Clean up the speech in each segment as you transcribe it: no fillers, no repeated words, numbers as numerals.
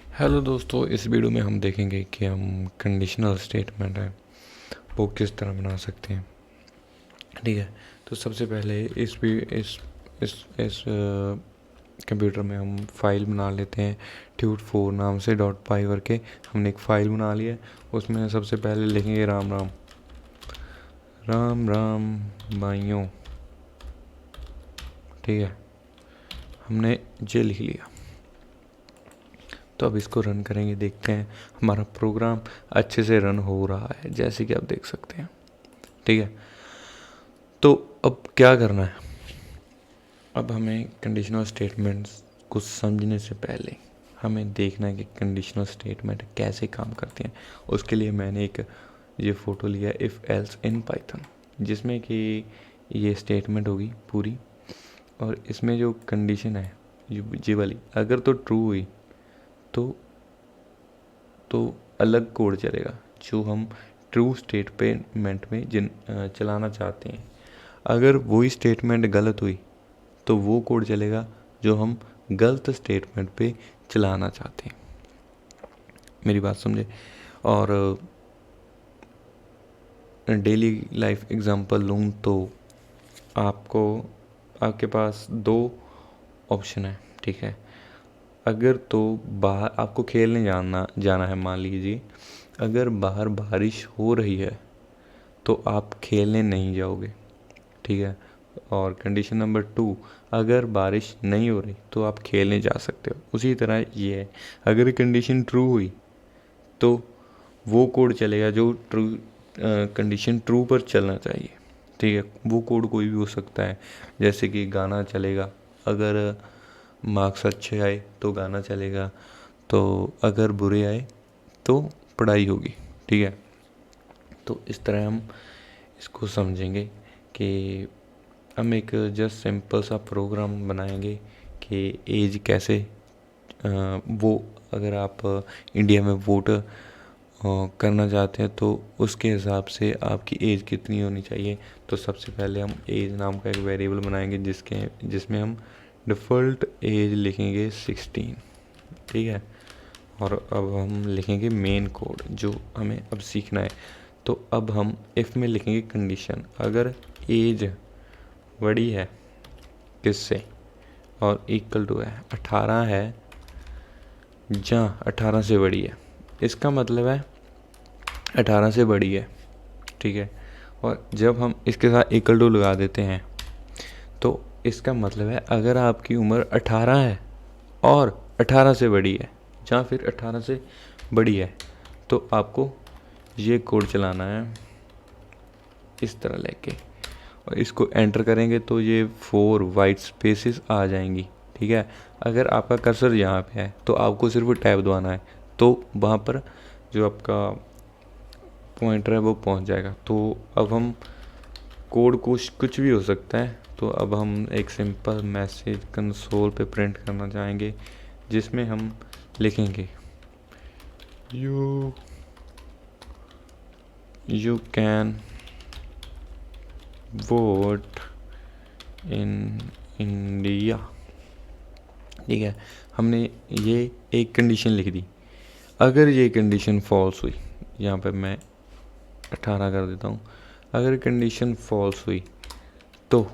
Hello दोस्तों, इस video में हम देखेंगे कि हम कंडीशनल स्टेटमेंट है वो किस तरह बना सकते हैं। ठीक है, तो सबसे पहले इस कंप्यूटर में हम फाइल बना लेते हैं tut4 नाम से .py करके। हमने एक फ़ाइल बना ली है, उसमें सबसे पहले लिखेंगे राम राम राम राम भाइयों। ठीक है, हमने ये लिख लिया। तो अब इसको रन करेंगे, देखते हैं हमारा प्रोग्राम अच्छे से रन हो रहा है, जैसे कि आप देख सकते हैं। ठीक है, तो अब क्या करना है। अब हमें कंडीशनल स्टेटमेंट्स को समझने से पहले हमें देखना है कि कंडीशनल स्टेटमेंट कैसे काम करते हैं। उसके लिए मैंने एक ये फ़ोटो लिया इफ़ एल्स इन पाइथन, जिसमें कि ये स्टेटमेंट होगी पूरी, और इसमें जो कंडीशन है ये वाली, अगर तो ट्रू हुई तो अलग कोड चलेगा जो हम ट्रू स्टेटमेंट में चलाना चाहते हैं। अगर वही स्टेटमेंट गलत हुई तो वो कोड चलेगा जो हम गलत स्टेटमेंट पे चलाना चाहते हैं। मेरी बात समझे। और डेली लाइफ एग्जांपल लूँ तो आपके पास दो ऑप्शन है। ठीक है, अगर तो बाहर आपको खेलने जाना है, मान लीजिए अगर बाहर बारिश हो रही है तो आप खेलने नहीं जाओगे। ठीक है, और कंडीशन नंबर 2, अगर बारिश नहीं हो रही तो आप खेलने जा सकते हो। उसी तरह ये है, अगर कंडीशन ट्रू हुई तो वो कोड चलेगा जो कंडीशन ट्रू पर चलना चाहिए। ठीक है, वो कोड कोई भी हो सकता है, जैसे कि गाना चलेगा, अगर मार्क्स अच्छे आए तो गाना चलेगा, तो अगर बुरे आए तो पढ़ाई होगी। ठीक है, तो इस तरह हम इसको समझेंगे कि हम एक जस्ट सिंपल सा प्रोग्राम बनाएंगे कि एज कैसे वो अगर आप इंडिया में वोट करना चाहते हैं तो उसके हिसाब से आपकी एज कितनी होनी चाहिए। तो सबसे पहले हम एज नाम का एक वेरिएबल बनाएंगे जिसमें हम डिफ़ॉल्ट एज लिखेंगे 16। ठीक है, और अब हम लिखेंगे मेन कोड जो हमें अब सीखना है। तो अब हम इफ़ में लिखेंगे कंडीशन, अगर एज बड़ी है किससे और इक्वल टू है 18 है, जहाँ 18 से बड़ी है, इसका मतलब है 18 से बड़ी है। ठीक है, और जब हम इसके साथ इक्वल टू लगा देते हैं तो इसका मतलब है अगर आपकी उम्र 18 है और 18 से बड़ी है, जहाँ फिर 18 से बड़ी है, तो आपको ये कोड चलाना है इस तरह लेके, और इसको एंटर करेंगे तो ये 4 वाइट स्पेसेस आ जाएंगी। ठीक है, अगर आपका कर्सर यहाँ पे है तो आपको सिर्फ टैब दबाना है, तो वहाँ पर जो आपका पॉइंटर है वो पहुँच जाएगा। तो अब हम कोड कुछ भी हो सकता है, तो अब हम एक सिंपल मैसेज कंसोल पे प्रिंट करना चाहेंगे जिसमें हम लिखेंगे you can vote in India. ठीक है, हमने ये एक कंडीशन लिख दी। अगर ये कंडीशन फॉल्स हुई, यहाँ पे मैं 18 कर देता हूँ, अगर कंडीशन फॉल्स हुई तो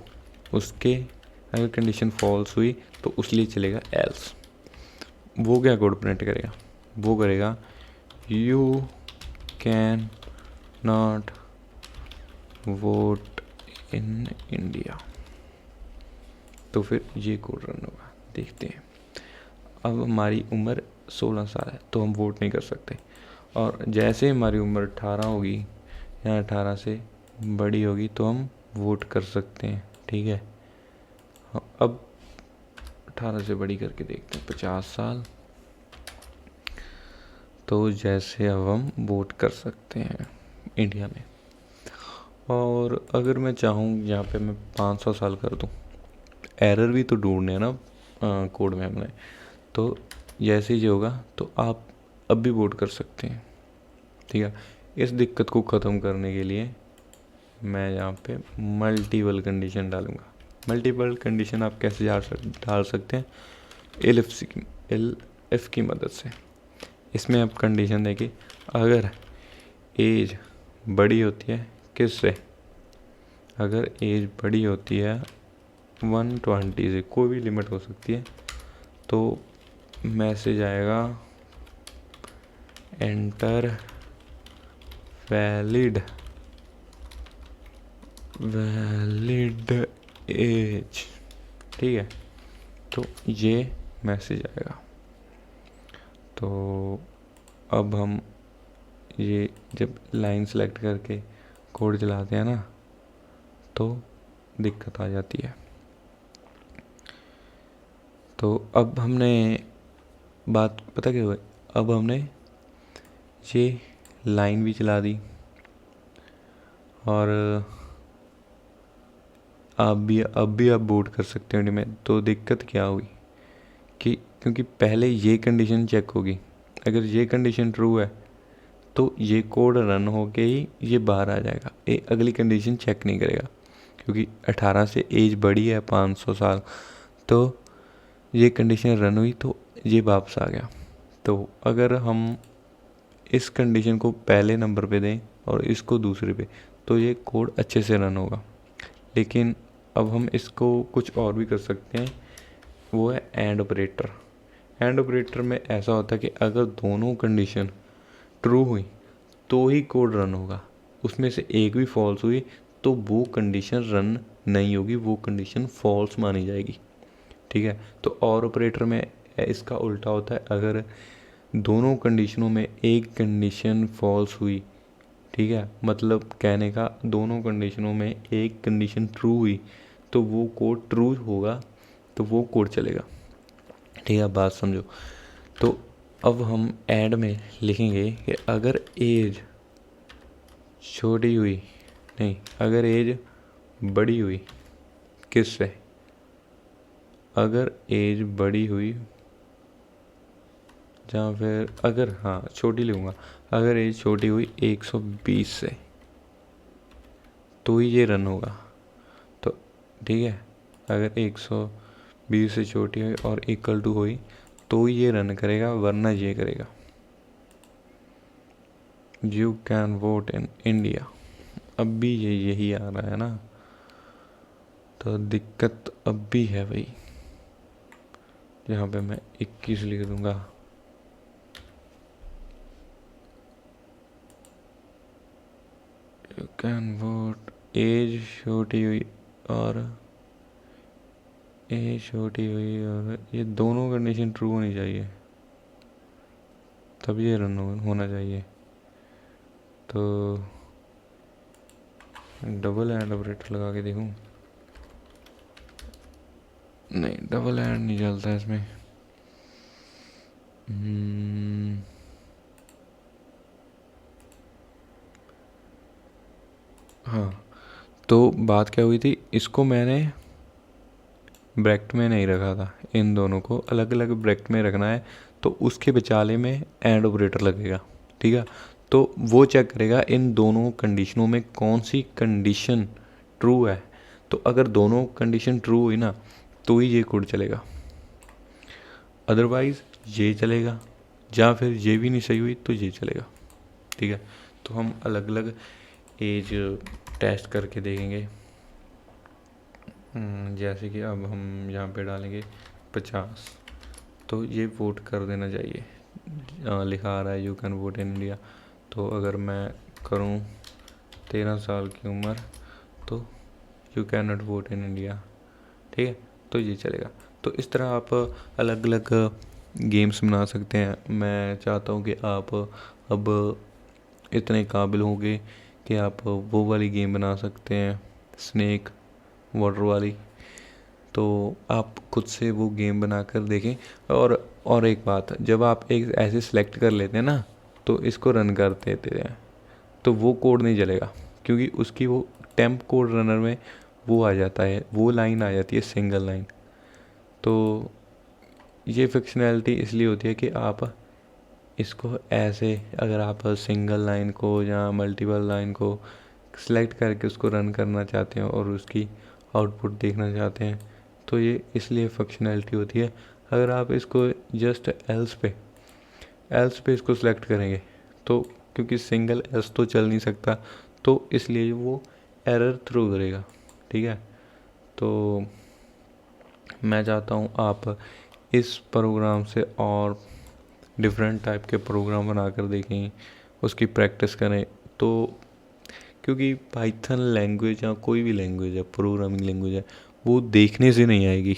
अगर कंडीशन फॉल्स हुई तो उस लिए चलेगा एल्स। वो क्या कोड प्रिंट करेगा, वो करेगा you can not vote in India. तो फिर ये कोड रन होगा, देखते हैं। अब हमारी उम्र 16 साल है तो हम वोट नहीं कर सकते, और जैसे हमारी उम्र 18 होगी या 18 से बड़ी होगी तो हम वोट कर सकते हैं। ठीक है, अब 18 से बड़ी करके देखते हैं, 50 साल, तो जैसे अब हम वोट कर सकते हैं इंडिया में। और अगर मैं चाहूँ यहाँ पे मैं 500 साल कर दूँ, एरर भी तो ढूंढने हैं ना कोड में हमने, तो जैसे ही होगा तो आप अब भी वोट कर सकते हैं। ठीक है, इस दिक्कत को ख़त्म करने के लिए मैं यहाँ पे मल्टीपल कंडीशन डालूँगा। मल्टीपल कंडीशन आप कैसे डाल सकते हैं, एल एफ की मदद से। इसमें अब कंडीशन देखिए, अगर एज बड़ी होती है किससे, अगर एज बड़ी होती है 120 से, कोई भी लिमिट हो सकती है, तो मैसेज आएगा एंटर वैलिड एज, ठीक है। तो ये मैसेज आएगा। तो अब हम ये जब लाइन सेलेक्ट करके कोड चलाते हैं ना, तो दिक्कत आ जाती है। तो अब हमने बात पता क्या हुआ, अब हमने ये लाइन भी चला दी, और अब भी आप बूट कर सकते हो में। तो दिक्कत क्या हुई कि क्योंकि पहले ये कंडीशन चेक होगी, अगर ये कंडीशन ट्रू है तो ये कोड रन होके ही ये बाहर आ जाएगा, ये अगली कंडीशन चेक नहीं करेगा, क्योंकि 18 से एज बड़ी है 500 साल। तो ये कंडीशन रन हुई तो ये वापस आ गया। तो अगर हम इस कंडीशन को पहले नंबर पे दें और इसको दूसरे पे, तो ये कोड अच्छे से रन होगा। लेकिन अब हम इसको कुछ और भी कर सकते हैं, वो है एंड ऑपरेटर। एंड ऑपरेटर में ऐसा होता है कि अगर दोनों कंडीशन ट्रू हुई तो ही कोड रन होगा, उसमें से एक भी फॉल्स हुई तो वो कंडीशन रन नहीं होगी, वो कंडीशन फॉल्स मानी जाएगी, ठीक है। तो और ऑपरेटर में इसका उल्टा होता है, अगर दोनों कंडीशनों में एक कंडीशन फॉल्स हुई, ठीक है, मतलब कहने का दोनों कंडीशनों में एक कंडीशन ट्रू हुई तो वो कोड ट्रू होगा, तो वो कोड चलेगा, ठीक है। बात समझो। तो अब हम एंड में लिखेंगे कि अगर एज छोटी हुई, नहीं, अगर एज बड़ी हुई किससे, अगर एज बड़ी हुई, जहाँ फिर अगर, हाँ छोटी लिखूँगा, अगर एज छोटी हुई 120 से तो ही ये रन होगा। तो ठीक है, अगर 120 से छोटी हुई और इक्वल टू हुई तो ये रन करेगा, वरना ये करेगा। You can vote in India, अब भी यही आ रहा है ना, तो दिक्कत अब भी है भाई। यहाँ पे मैं 21 लिख दूंगा, यू कैन वोट, एज छोटी हुई और एज छोटी हुई और ये दोनों कंडीशन ट्रू होनी चाहिए, तब ये रन होना चाहिए। तो डबल एंड ऑपरेटर लगा के देखूं, नहीं डबल एंड नहीं चलता इसमें। हाँ, तो बात क्या हुई थी, इसको मैंने ब्रैकेट में नहीं रखा था, इन दोनों को अलग अलग ब्रैकेट में रखना है, तो उसके विचाले में एंड ऑपरेटर लगेगा, ठीक है। तो वो चेक करेगा इन दोनों कंडीशनों में कौन सी कंडीशन ट्रू है, तो अगर दोनों कंडीशन ट्रू हुई ना तो ही ये कोड चलेगा, अदरवाइज़ ये चलेगा, या फिर ये भी नहीं सही हुई तो ये चलेगा, ठीक है। तो हम अलग अलग एज टेस्ट करके देखेंगे। जैसे कि अब हम यहाँ पे डालेंगे 50, तो ये वोट कर देना चाहिए, लिखा आ रहा है you can vote in India. तो अगर मैं करूँ 13 साल की उम्र, तो you can not vote in India, ठीक है, तो ये चलेगा। तो इस तरह आप अलग अलग गेम्स बना सकते हैं। मैं चाहता हूँ कि आप अब इतने काबिल होंगे कि आप वो वाली गेम बना सकते हैं, स्नेक वाटर वाली, तो आप खुद से वो गेम बनाकर देखें। और एक बात, जब आप एक ऐसे सिलेक्ट कर लेते हैं ना, तो इसको रन कर देते हैं, तो वो कोड नहीं चलेगा, क्योंकि उसकी वो टेम्प कोड रनर में वो आ जाता है, वो लाइन आ जाती है सिंगल लाइन। तो ये फिक्शनैलिटी इसलिए होती है कि आप इसको ऐसे, अगर आप सिंगल लाइन को या मल्टीपल लाइन को सिलेक्ट करके उसको रन करना चाहते हैं और उसकी आउटपुट देखना चाहते हैं, तो ये इसलिए फंक्शनैलिटी होती है। अगर आप इसको जस्ट एल्स पे इसको सिलेक्ट करेंगे तो क्योंकि सिंगल एस तो चल नहीं सकता, तो इसलिए वो एरर थ्रो करेगा। ठीक है, तो मैं चाहता हूँ आप इस प्रोग्राम से और डिफरेंट टाइप के प्रोग्राम बना कर देखें, उसकी प्रैक्टिस करें। तो क्योंकि पाइथन लैंग्वेज या कोई भी लैंग्वेज है, प्रोग्रामिंग लैंग्वेज है, वो देखने से नहीं आएगी।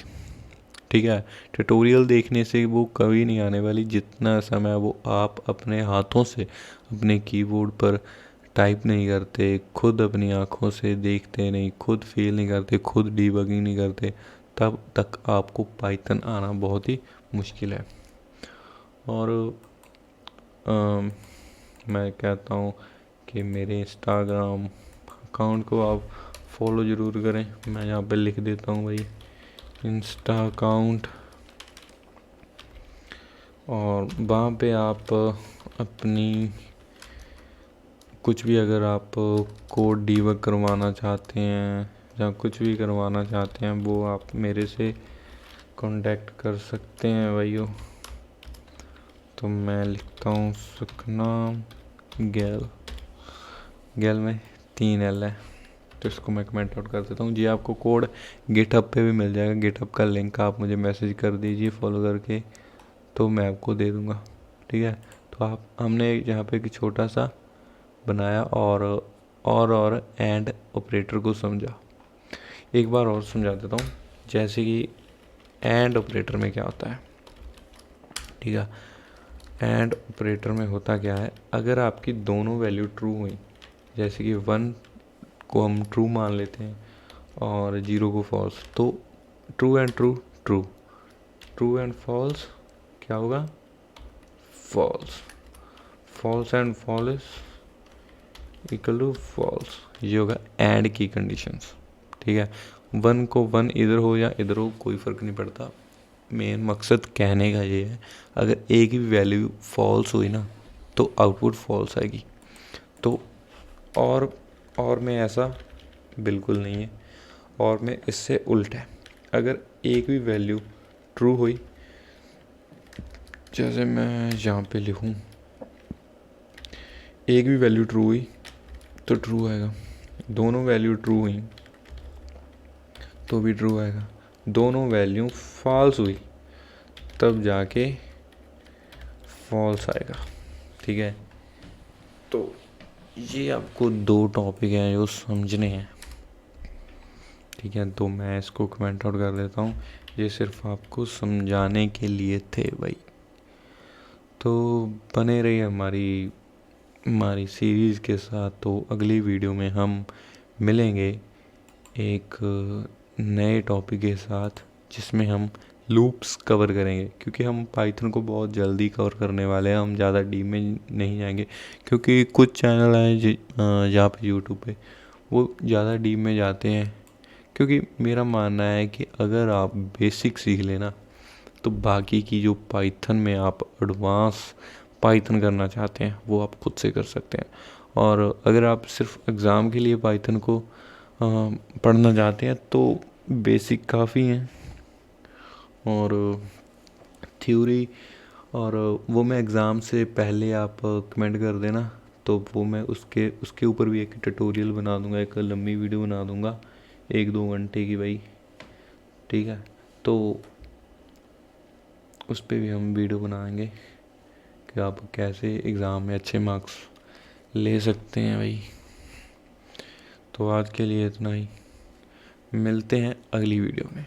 ठीक है, ट्यूटोरियल देखने से वो कभी नहीं आने वाली। जितना समय वो आप अपने हाथों से अपने कीबोर्ड पर टाइप नहीं करते, खुद अपनी आँखों से देखते नहीं, खुद फील नहीं करते, खुद डीबगिंग नहीं करते, तब तक आपको पाइथन आना बहुत ही मुश्किल है। और मैं कहता हूँ कि मेरे इंस्टाग्राम अकाउंट को आप फॉलो ज़रूर करें। मैं यहाँ पे लिख देता हूँ भाई, इंस्टा अकाउंट, और वहाँ पे आप अपनी कुछ भी, अगर आप कोड डीबग करवाना चाहते हैं या कुछ भी करवाना चाहते हैं, वो आप मेरे से कांटेक्ट कर सकते हैं भाइयों। तो मैं लिखता हूँ सुखनाम गैल, गैल में 3 L है, तो इसको मैं कमेंट आउट कर देता हूँ जी। आपको कोड गिटहब पे भी मिल जाएगा, गिटहब का लिंक आप मुझे मैसेज कर दीजिए फॉलो करके, तो मैं आपको दे दूँगा। ठीक है, तो आप हमने यहाँ पे एक छोटा सा बनाया और एंड ऑपरेटर को समझा। एक बार और समझा देता हूँ, जैसे कि एंड ऑपरेटर में क्या होता है। ठीक है, एंड ऑपरेटर में होता क्या है, अगर आपकी दोनों वैल्यू ट्रू हुई, जैसे कि 1 को हम ट्रू मान लेते हैं और 0 को फॉल्स, तो true and true true, true and false क्या होगा, false, false and false equal to false, ये होगा एंड की कंडीशंस। ठीक है, 1 को 1 इधर हो या इधर हो कोई फ़र्क नहीं पड़ता। मेन मकसद कहने का ये है, अगर एक ही वैल्यू फॉल्स हुई ना तो आउटपुट फॉल्स आएगी। तो और में ऐसा बिल्कुल नहीं है, और में इससे उल्टा है। अगर एक भी वैल्यू ट्रू हुई, जैसे मैं यहाँ पे लिखूँ, एक भी वैल्यू ट्रू हुई तो ट्रू आएगा, दोनों वैल्यू ट्रू हुई तो भी ट्रू आएगा, दोनों वैल्यू फॉल्स हुई तब जाके फॉल्स आएगा। ठीक है, तो ये आपको 2 टॉपिक हैं जो समझने हैं। ठीक है, तो मैं इसको कमेंट आउट कर देता हूँ, ये सिर्फ आपको समझाने के लिए थे भाई। तो बने रहिए हमारी सीरीज़ के साथ। तो अगली वीडियो में हम मिलेंगे एक नए टॉपिक के साथ, जिसमें हम लूप्स कवर करेंगे, क्योंकि हम पाइथन को बहुत जल्दी कवर करने वाले हैं। हम ज़्यादा डीप में नहीं जाएंगे, क्योंकि कुछ चैनल हैं जहाँ पे यूट्यूब पे वो ज़्यादा डीप में जाते हैं। क्योंकि मेरा मानना है कि अगर आप बेसिक सीख लेना तो बाकी की जो पाइथन में आप एडवांस पाइथन करना चाहते हैं वो आप खुद से कर सकते हैं। और अगर आप सिर्फ एग्ज़ाम के लिए पाइथन को पढ़ना चाहते हैं तो बेसिक काफ़ी हैं, और थ्योरी और वो मैं एग्ज़ाम से पहले आप कमेंट कर देना, तो वो मैं उसके ऊपर भी एक ट्यूटोरियल बना दूंगा, एक लंबी वीडियो बना दूंगा 1-2 घंटे की भाई। ठीक है, तो उस पर भी हम वीडियो बनाएंगे कि आप कैसे एग्ज़ाम में अच्छे मार्क्स ले सकते हैं भाई। तो आज के लिए इतना ही, मिलते हैं अगली वीडियो में।